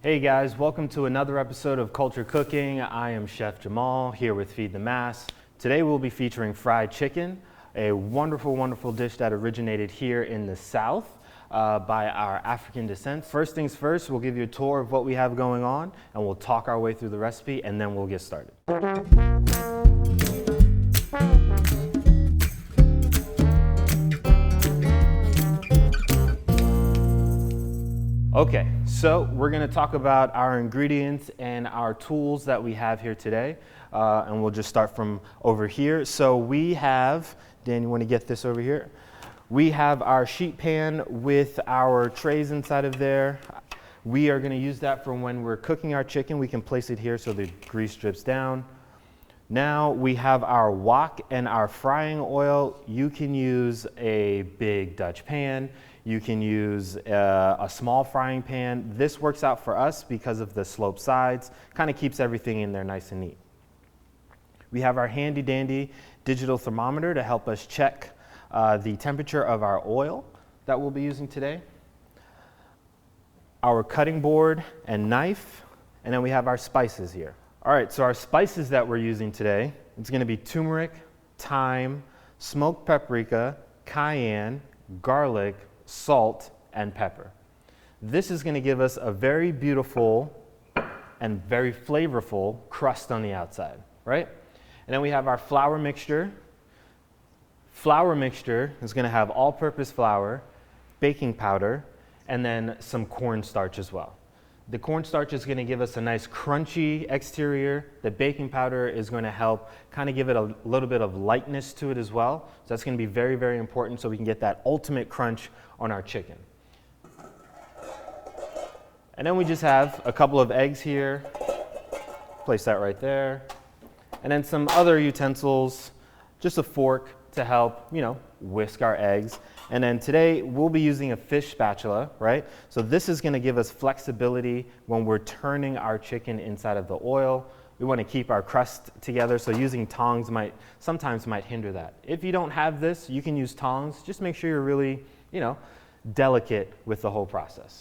Hey guys, welcome to another episode of Culture Cooking. I am Chef Jamal here with Feed the Mass. Today we'll be featuring fried chicken, a wonderful, wonderful dish that originated here in the South by our African descent. First things first, we'll give you a tour of what we have going on and we'll talk our way through the recipe and then we'll get started. Okay, so we're going to talk about our ingredients and our tools that we have here today, and we'll just start from over here. So we have, Dan, you want to get this over here? We have our sheet pan with our trays inside of there. We are going to use that for when we're cooking our chicken. We can place it here so the grease drips down. Now we have our wok and our frying oil. You can use a big Dutch pan. You can use a small frying pan. This works out for us because of the sloped sides. Kind of keeps everything in there nice and neat. We have our handy dandy digital thermometer to help us check the temperature of our oil that we'll be using today. Our cutting board and knife, and then we have our spices here. All right, so our spices that we're using today, it's gonna be turmeric, thyme, smoked paprika, cayenne, garlic, salt, and pepper. This is going to give us a very beautiful and very flavorful crust on the outside, right? And then we have our flour mixture. Flour mixture is going to have all-purpose flour, baking powder, and then some cornstarch as well. The cornstarch is going to give us a nice crunchy exterior. The baking powder is going to help kind of give it a little bit of lightness to it as well. So that's going to be very, very important so we can get that ultimate crunch on our chicken. And then we just have a couple of eggs here. Place that right there. And then some other utensils, just a fork to help, whisk our eggs. And then today we'll be using a fish spatula, right? So this is going to give us flexibility when we're turning our chicken inside of the oil. We want to keep our crust together, so using tongs sometimes might hinder that. If you don't have this, you can use tongs. Just make sure you're really, delicate with the whole process.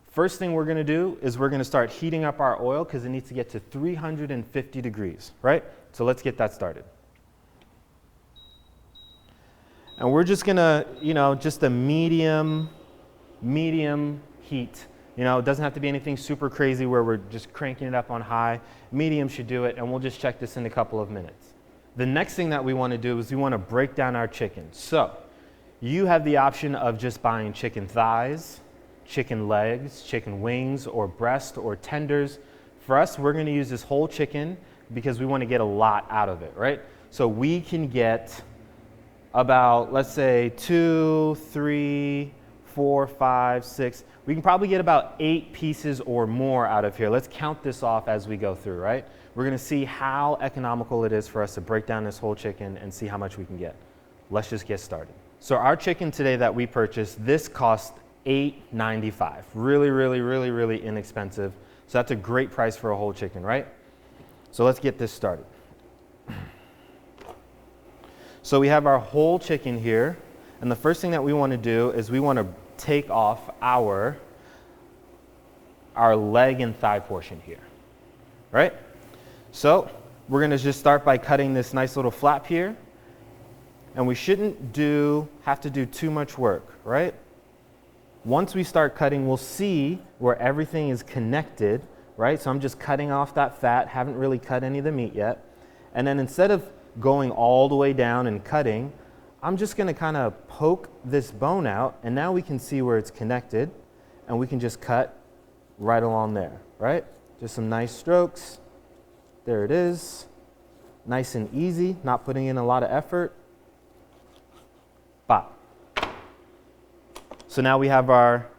First thing we're going to do is we're going to start heating up our oil because it needs to get to 350 degrees, right? So let's get that started. And we're just gonna, just a medium heat. It doesn't have to be anything super crazy where we're just cranking it up on high. Medium should do it, and we'll just check this in a couple of minutes. The next thing that we want to do is we want to break down our chicken. So you have the option of just buying chicken thighs, chicken legs, chicken wings, or breast, or tenders. For us, we're going to use this whole chicken because we want to get a lot out of it, right? So we can get about, let's say, 2, 3, 4, 5, 6. We can probably get about 8 pieces or more out of here. Let's count this off as we go through, right? We're going to see how economical it is for us to break down this whole chicken and see how much we can get. Let's just get started. So our chicken today that we purchased, this cost $8.95. Really, really, really, really inexpensive. So that's a great price for a whole chicken, right? So let's get this started. So we have our whole chicken here, and the first thing that we want to do is we want to take off our leg and thigh portion here, right? So we're going to just start by cutting this nice little flap here, and we shouldn't have to do too much work, right? Once we start cutting, we'll see where everything is connected, right? So I'm just cutting off that fat, haven't really cut any of the meat yet, and then instead of going all the way down and cutting, I'm just going to kind of poke this bone out, and now we can see where it's connected, and we can just cut right along there, right? Just some nice strokes. There it is. Nice and easy, not putting in a lot of effort. Bop. So now we have our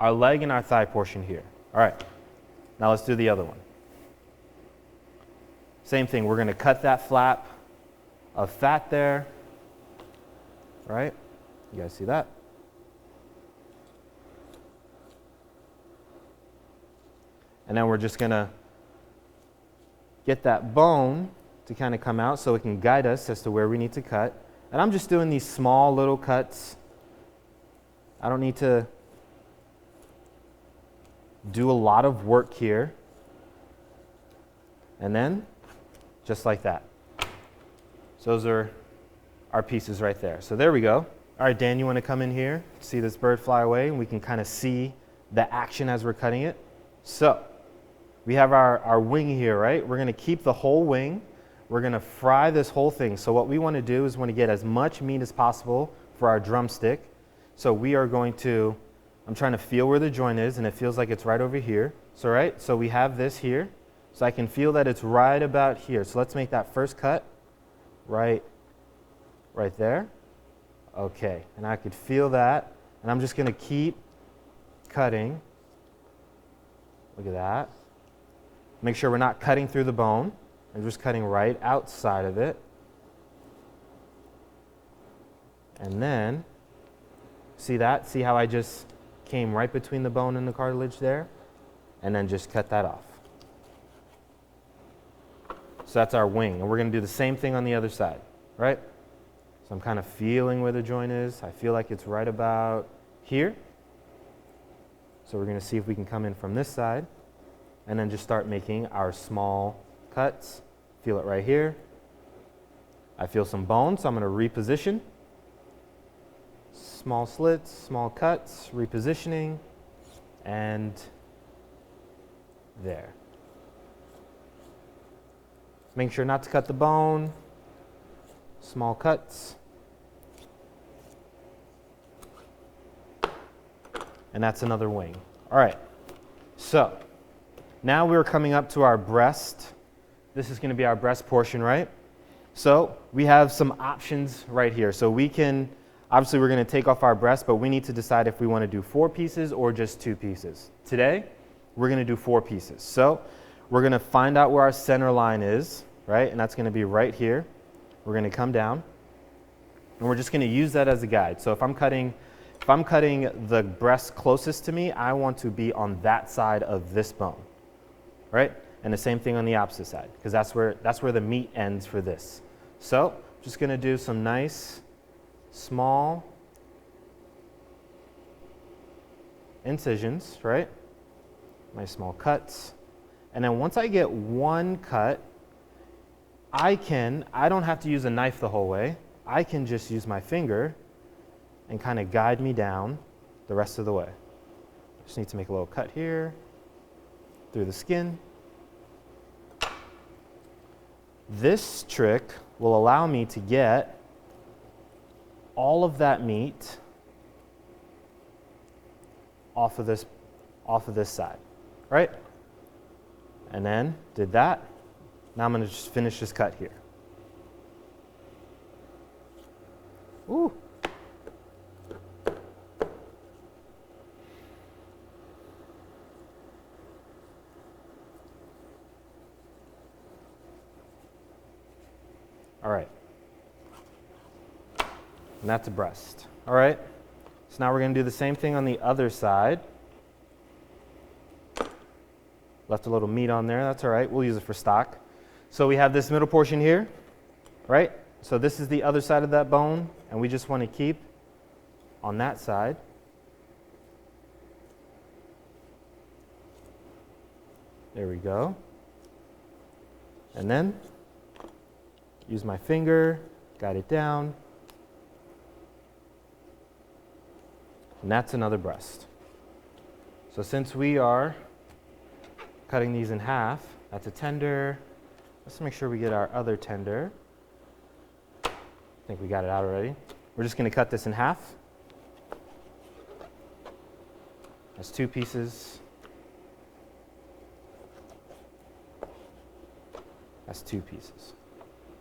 leg and our thigh portion here. All right, now let's do the other one. Same thing, we're going to cut that flap of fat there, right? You guys see that? And then we're just going to get that bone to kind of come out so it can guide us as to where we need to cut. And I'm just doing these small little cuts. I don't need to do a lot of work here. And then, just like that. So those are our pieces right there. So there we go. All right, Dan, you want to come in here, see this bird fly away, and we can kind of see the action as we're cutting it. So we have our wing here, right? We're going to keep the whole wing. We're going to fry this whole thing. So what we want to do is want to get as much meat as possible for our drumstick. So we are going to, I'm trying to feel where the joint is, and it feels like it's right over here. So right, so we have this here. So I can feel that it's right about here. So let's make that first cut right there. Okay, and I could feel that, and I'm just going to keep cutting. Look at that. Make sure we're not cutting through the bone. I'm just cutting right outside of it. And then, see that? See how I just came right between the bone and the cartilage there? And then just cut that off. So that's our wing, and we're going to do the same thing on the other side, right? So I'm kind of feeling where the joint is. I feel like it's right about here. So we're going to see if we can come in from this side and then just start making our small cuts. Feel it right here. I feel some bone, so I'm going to reposition. Small slits, small cuts, repositioning, and there. Make sure not to cut the bone. Small cuts. And that's another wing. All right, so now we're coming up to our breast. This is going to be our breast portion, right? So we have some options right here. So we can, obviously we're going to take off our breast, but we need to decide if we want to do 4 pieces or just 2 pieces. Today, we're going to do 4 pieces. So we're going to find out where our center line is, right? And that's going to be right here. We're going to come down, and we're just going to use that as a guide. So if I'm cutting the breast closest to me, I want to be on that side of this bone, right? And the same thing on the opposite side, because that's where the meat ends for this. So just going to do some nice, small incisions, right? Nice small cuts. And then once I get one cut, I don't have to use a knife the whole way. I can just use my finger and kind of guide me down the rest of the way. Just need to make a little cut here, through the skin. This trick will allow me to get all of that meat off of this side, right? And then did that. Now I'm going to just finish this cut here. Ooh. All right. And that's a breast. All right. So now we're going to do the same thing on the other side. Left a little meat on there. That's all right. We'll use it for stock. So we have this middle portion here, right? So this is the other side of that bone, and we just want to keep on that side. There we go. And then use my finger, guide it down. And that's another breast. So since we are cutting these in half, that's a tender. Let's make sure we get our other tender. I think we got it out already. We're just going to cut this in half. That's 2 pieces. That's 2 pieces.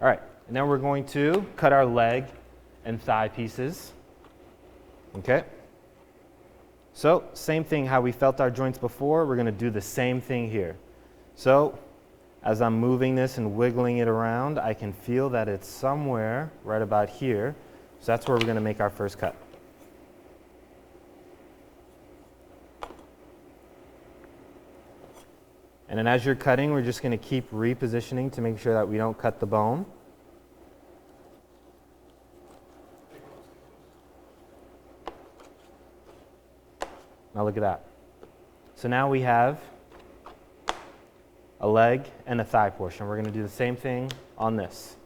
All right, and now we're going to cut our leg and thigh pieces. Okay? So, same thing how we felt our joints before, we're going to do the same thing here. So, as I'm moving this and wiggling it around, I can feel that it's somewhere right about here. So that's where we're going to make our first cut. And then as you're cutting, we're just going to keep repositioning to make sure that we don't cut the bone. Now look at that. So now we have a leg and a thigh portion. We're going to do the same thing on this.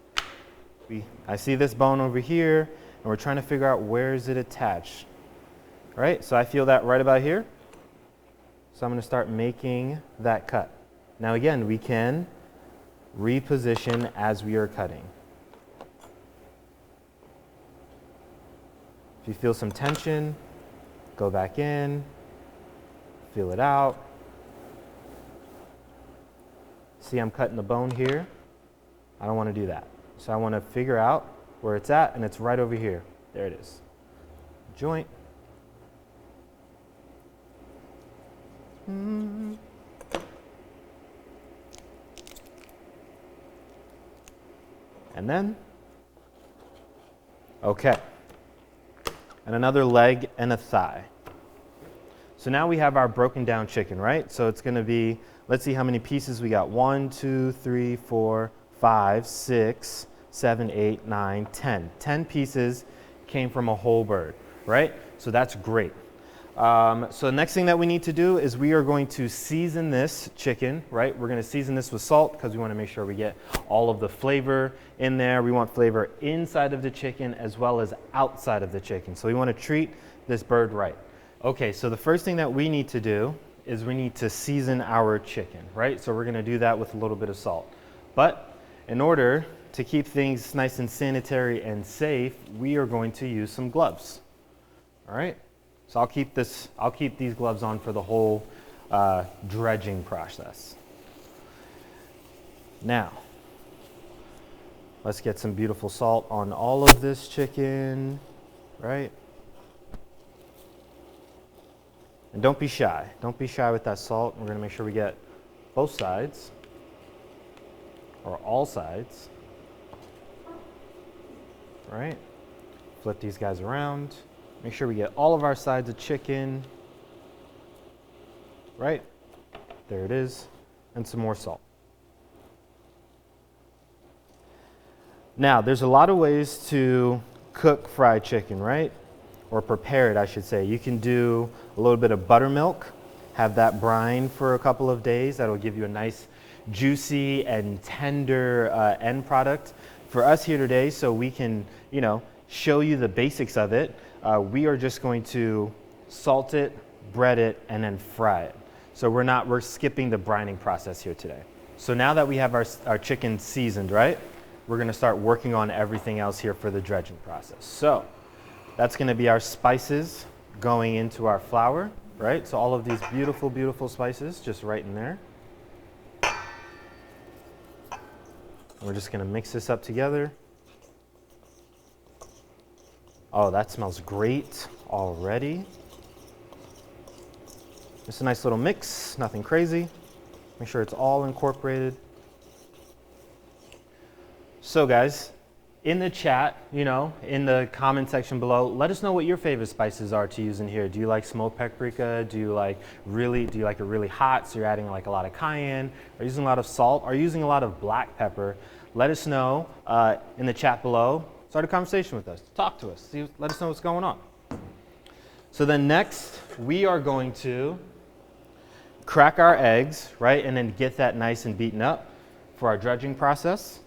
I see this bone over here, and we're trying to figure out where is it attached. All right, so I feel that right about here. So I'm going to start making that cut. Now again, we can reposition as we are cutting. If you feel some tension, go back in, feel it out. See, I'm cutting the bone here. I don't want to do that. So I want to figure out where it's at, and it's right over here. There it is. Joint. And then, okay. And another leg and a thigh. So now we have our broken down chicken, right? So it's going to be, let's see how many pieces we got. 1, 2, 3, 4, 5, 6, 7, 8, 9, 10. 10 pieces came from a whole bird, right? So that's great. So the next thing that we need to do is we are going to season this chicken, right? We're going to season this with salt because we want to make sure we get all of the flavor in there. We want flavor inside of the chicken as well as outside of the chicken. So we want to treat this bird right. Okay, so the first thing that we need to do is we need to season our chicken, right? So we're going to do that with a little bit of salt. But in order to keep things nice and sanitary and safe, we are going to use some gloves. All right? So I'll keep these gloves on for the whole dredging process. Now, let's get some beautiful salt on all of this chicken, right? And don't be shy. Don't be shy with that salt. We're going to make sure we get both sides, or all sides, right? Flip these guys around. Make sure we get all of our sides of chicken, right? There it is, and some more salt. Now, there's a lot of ways to cook fried chicken, right? Or prepare it, I should say. You can do a little bit of buttermilk, have that brine for a couple of days. That'll give you a nice, juicy and tender end product. For us here today, so we can, show you the basics of it, we are just going to salt it, bread it, and then fry it. So we're skipping the brining process here today. So now that we have our chicken seasoned, right? We're gonna start working on everything else here for the dredging process. So that's gonna be our spices going into our flour, right? So all of these beautiful, beautiful spices just right in there. We're just gonna mix this up together. Oh, that smells great already. Just a nice little mix, nothing crazy. Make sure it's all incorporated. So guys, in the chat, in the comment section below, let us know what your favorite spices are to use in here. Do you like smoked paprika? Do you like it really hot, so you're adding like a lot of cayenne? Are you using a lot of salt? Are you using a lot of black pepper? Let us know in the chat below. Start a conversation with us. Talk to us. Let us know what's going on. So then next, we are going to crack our eggs, right? And then get that nice and beaten up for our dredging process.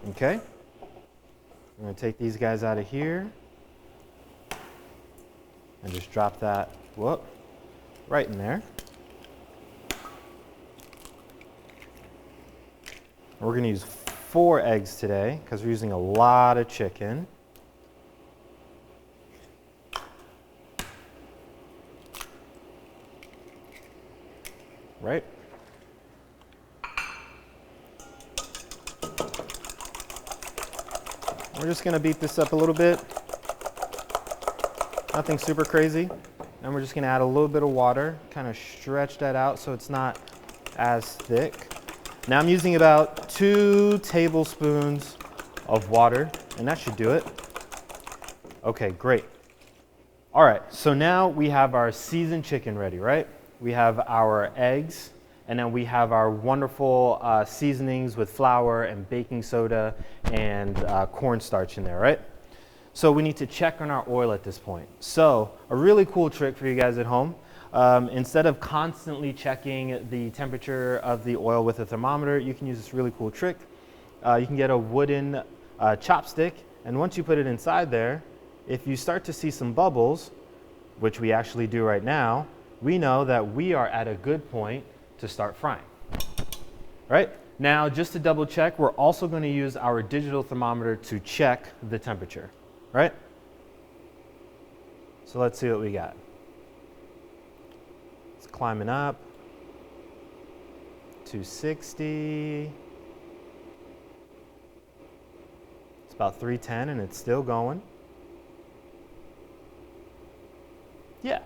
Okay. I'm going to take these guys out of here and just drop that, right in there. We're going to use 4 eggs today because we're using a lot of chicken. Right? We're just going to beat this up a little bit. Nothing super crazy. And we're just going to add a little bit of water, kind of stretch that out so it's not as thick. Now I'm using about 2 tablespoons of water, and that should do it. Okay, great. All right, so now we have our seasoned chicken ready, right? We have our eggs, and then we have our wonderful seasonings with flour and baking soda and cornstarch in there, right? So we need to check on our oil at this point. So a really cool trick for you guys at home, instead of constantly checking the temperature of the oil with a thermometer, you can use this really cool trick. You can get a wooden chopstick, and once you put it inside there, if you start to see some bubbles, which we actually do right now, we know that we are at a good point to start frying. Right? Now, just to double check, we're also going to use our digital thermometer to check the temperature. Right? So let's see what we got. It's climbing up. 260. It's about 310 and it's still going. Yeah.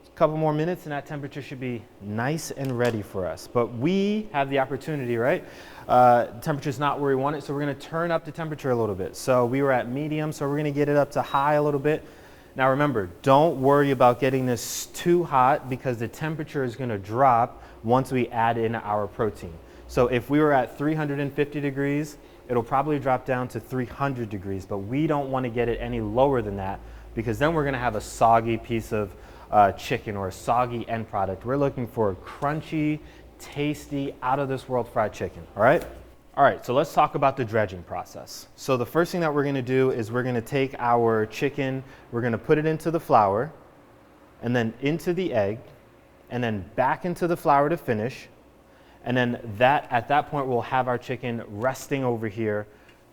A couple more minutes and that temperature should be nice and ready for us. But we have the opportunity, right? Temperature's not where we want it, so we're gonna turn up the temperature a little bit. So we were at medium, so we're gonna get it up to high a little bit. Now remember, don't worry about getting this too hot because the temperature is gonna drop once we add in our protein. So if we were at 350 degrees, it'll probably drop down to 300 degrees, but we don't wanna get it any lower than that because then we're gonna have a soggy piece of chicken or a soggy end product. We're looking for crunchy, tasty, out of this world fried chicken, all right? All right, so let's talk about the dredging process. So the first thing that we're gonna do is we're gonna take our chicken, we're gonna put it into the flour, and then into the egg, and then back into the flour to finish, and then at that point we'll have our chicken resting over here,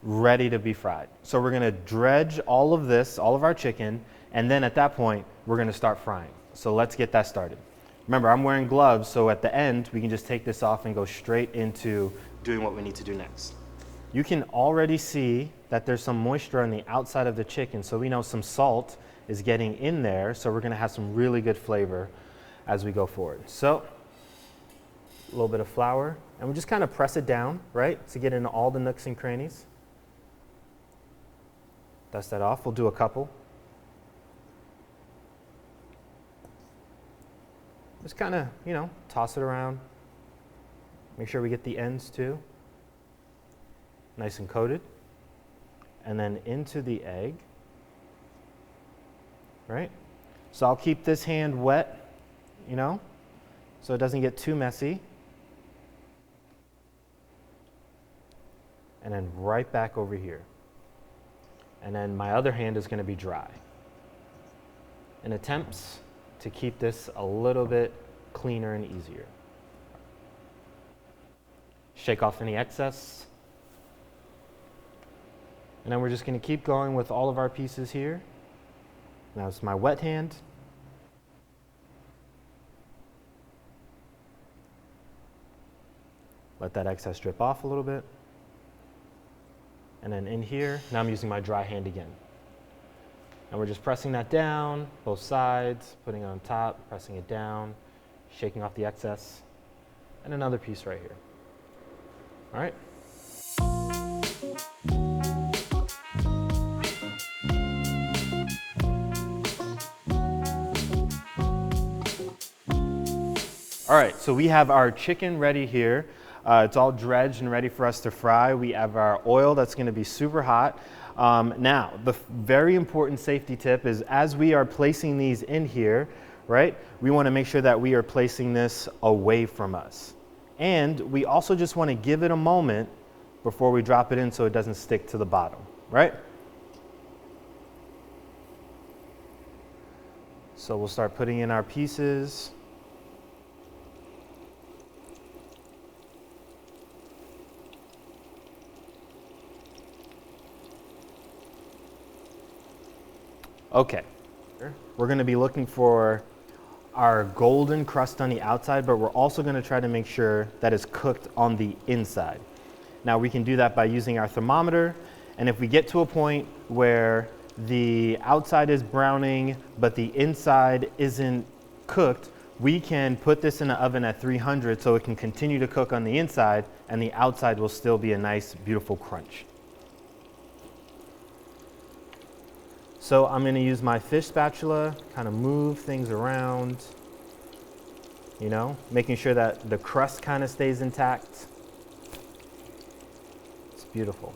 ready to be fried. So we're gonna dredge all of this, all of our chicken, and then at that point, we're gonna start frying. So let's get that started. Remember, I'm wearing gloves, so at the end, we can just take this off and go straight into doing what we need to do next. You can already see that there's some moisture on the outside of the chicken, so we know some salt is getting in there, so we're gonna have some really good flavor as we go forward. So, a little bit of flour, and we just kind of press it down, right, to get into all the nooks and crannies. Dust that off, we'll do a couple. Just kind of, you know, toss it around. Make sure we get the ends too. Nice and coated. And then into the egg. Right? So I'll keep this hand wet, you know, so it doesn't get too messy. And then right back over here. And then my other hand is going to be dry. In attempts to keep this a little bit cleaner and easier. Shake off any excess. And then we're just going to keep going with all of our pieces here. Now it's my wet hand. Let that excess drip off a little bit. And then in here, now I'm using my dry hand again. And we're just pressing that down, both sides, putting it on top, pressing it down, shaking off the excess, and another piece right here. All right? All right, so we have our chicken ready here. It's all dredged and ready for us to fry. We have our oil that's gonna be super hot. Now, the very important safety tip is as we are placing these in here, right, we want to make sure that we are placing this away from us. And we also just want to give it a moment before we drop it in so it doesn't stick to the bottom, right? So we'll start putting in our pieces. Okay, we're going to be looking for our golden crust on the outside, but we're also going to try to make sure that it's cooked on the inside. Now we can do that by using our thermometer, and if we get to a point where the outside is browning but the inside isn't cooked, we can put this in the oven at 300 so it can continue to cook on the inside and the outside will still be a nice, beautiful crunch. So I'm going to use my fish spatula, kind of move things around, you know, making sure that the crust kind of stays intact. It's beautiful.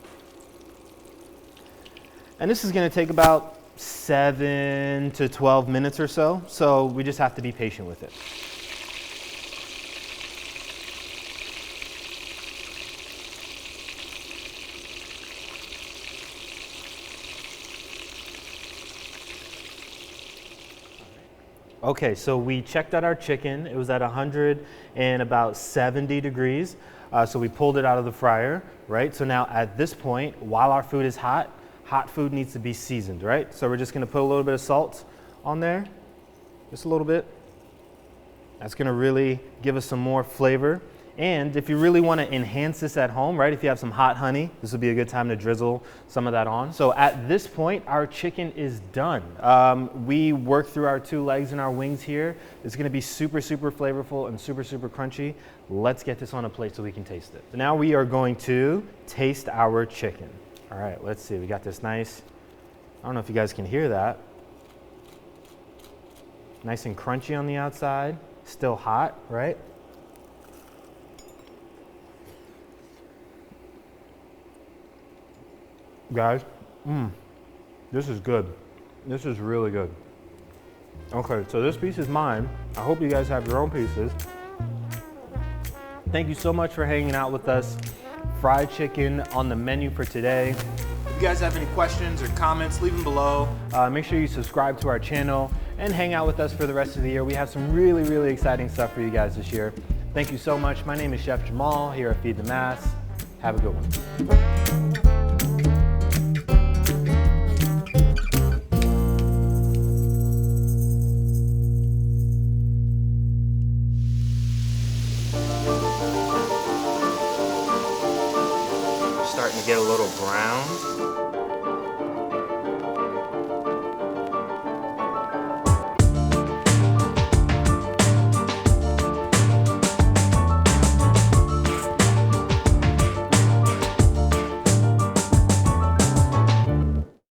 And this is gonna take about 7 to 12 minutes or so. So we just have to be patient with it. Okay, so we checked out our chicken. It was at 170 degrees. So we pulled it out of the fryer, right? So now at this point, while our food is hot, hot food needs to be seasoned, right? So we're just gonna put a little bit of salt on there, just a little bit. That's gonna really give us some more flavor. And if you really wanna enhance this at home, right? If you have some hot honey, this would be a good time to drizzle some of that on. So at this point, our chicken is done. We worked through our 2 legs and our wings here. It's gonna be super, super flavorful and super, super crunchy. Let's get this on a plate so we can taste it. So now we are going to taste our chicken. All right, let's see, we got this nice, I don't know if you guys can hear that. Nice and crunchy on the outside, still hot, right? Guys, this is good. This is really good. Okay, so this piece is mine. I hope you guys have your own pieces. Thank you so much for hanging out with us. Fried chicken on the menu for today. If you guys have any questions or comments, leave them below. Make sure you subscribe to our channel and hang out with us for the rest of the year. We have some really, really exciting stuff for you guys this year. Thank you so much. My name is Chef Jamal here at Feed the Mass. Have a good one.